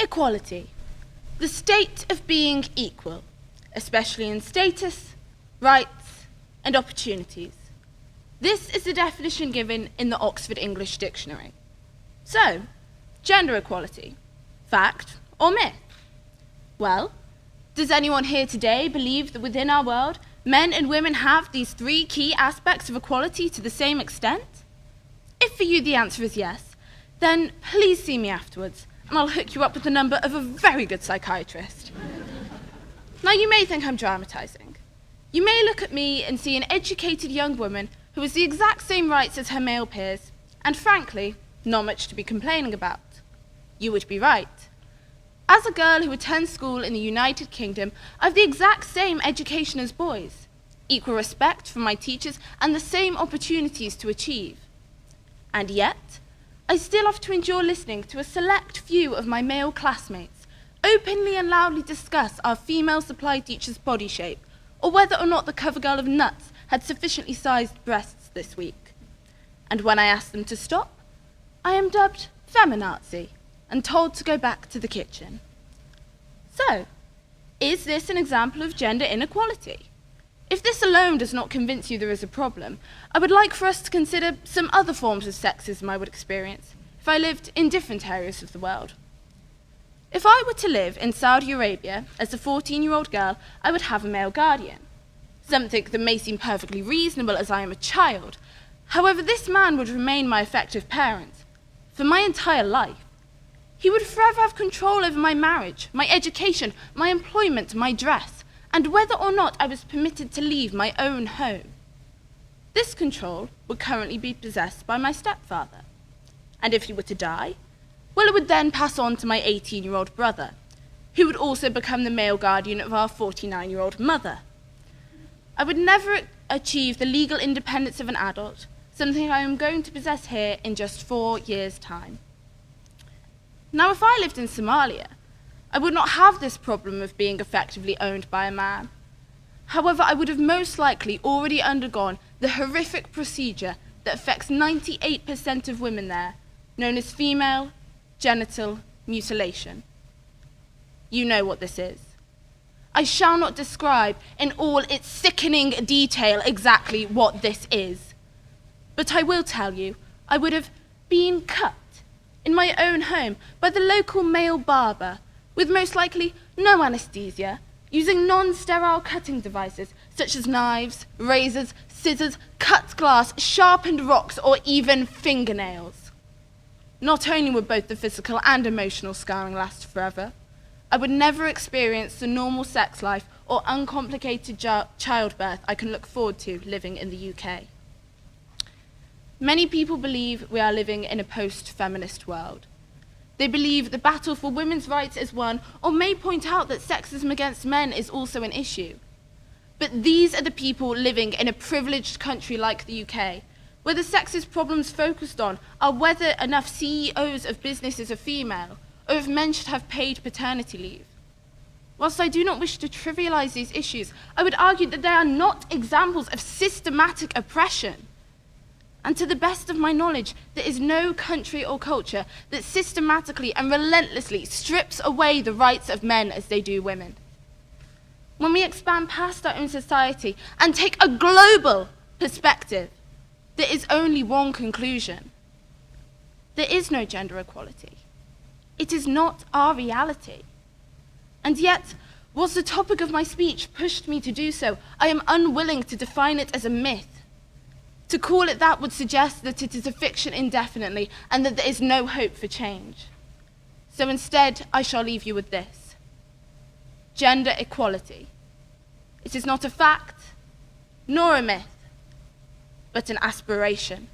Equality, the state of being equal, especially in status, rights, and opportunities. This is the definition given in the Oxford English Dictionary. So, gender equality, fact or myth? Well, does anyone here today believe that within our world, men and women have these three key aspects of equality to the same extent? If for you the answer is yes, then please see me afterwards, and I'll hook you up with the number of a very good psychiatrist. Now, you may think I'm dramatising. You may look at me and see an educated young woman who has the exact same rights as her male peers, and frankly, not much to be complaining about. You would be right. As a girl who attends school in the United Kingdom, I have the exact same education as boys, equal respect from my teachers, and the same opportunities to achieve. And yet, I still have to endure listening to a select few of my male classmates openly and loudly discuss our female supply teacher's body shape, or whether or not the cover girl of Nuts had sufficiently sized breasts this week. And when I ask them to stop, I am dubbed feminazi and told to go back to the kitchen. So, is this an example of gender inequality? If this alone does not convince you there is a problem, I would like for us to consider some other forms of sexism I would experience if I lived in different areas of the world. If I were to live in Saudi Arabia as a 14-year-old girl, I would have a male guardian. Something that may seem perfectly reasonable as I am a child. However, this man would remain my effective parent for my entire life. He would forever have control over my marriage, my education, my employment, my dress, and whether or not I was permitted to leave my own home. This control would currently be possessed by my stepfather. And if he were to die, well, it would then pass on to my 18-year-old brother, who would also become the male guardian of our 49-year-old mother. I would never achieve the legal independence of an adult, something I am going to possess here in just 4 years' time. Now, if I lived in Somalia, I would not have this problem of being effectively owned by a man. However, I would have most likely already undergone the horrific procedure that affects 98% of women there, known as female genital mutilation. You know what this is. I shall not describe in all its sickening detail exactly what this is. But I will tell you, I would have been cut in my own home by the local male barber, with most likely no anesthesia, using non-sterile cutting devices such as knives, razors, scissors, cut glass, sharpened rocks, or even fingernails. Not only would both the physical and emotional scarring last forever, I would never experience the normal sex life or uncomplicated childbirth I can look forward to living in the UK. Many people believe we are living in a post-feminist world. They believe the battle for women's rights is won, or may point out that sexism against men is also an issue. But these are the people living in a privileged country like the UK, where the sexist problems focused on are whether enough CEOs of businesses are female, or if men should have paid paternity leave. Whilst I do not wish to trivialize these issues, I would argue that they are not examples of systematic oppression. And to the best of my knowledge, there is no country or culture that systematically and relentlessly strips away the rights of men as they do women. When we expand past our own society and take a global perspective, there is only one conclusion. There is no gender equality. It is not our reality. And yet, whilst the topic of my speech pushed me to do so, I am unwilling to define it as a myth. To call it that would suggest that it is a fiction indefinitely and that there is no hope for change. So instead, I shall leave you with this. Gender equality. It is not a fact, nor a myth, but an aspiration.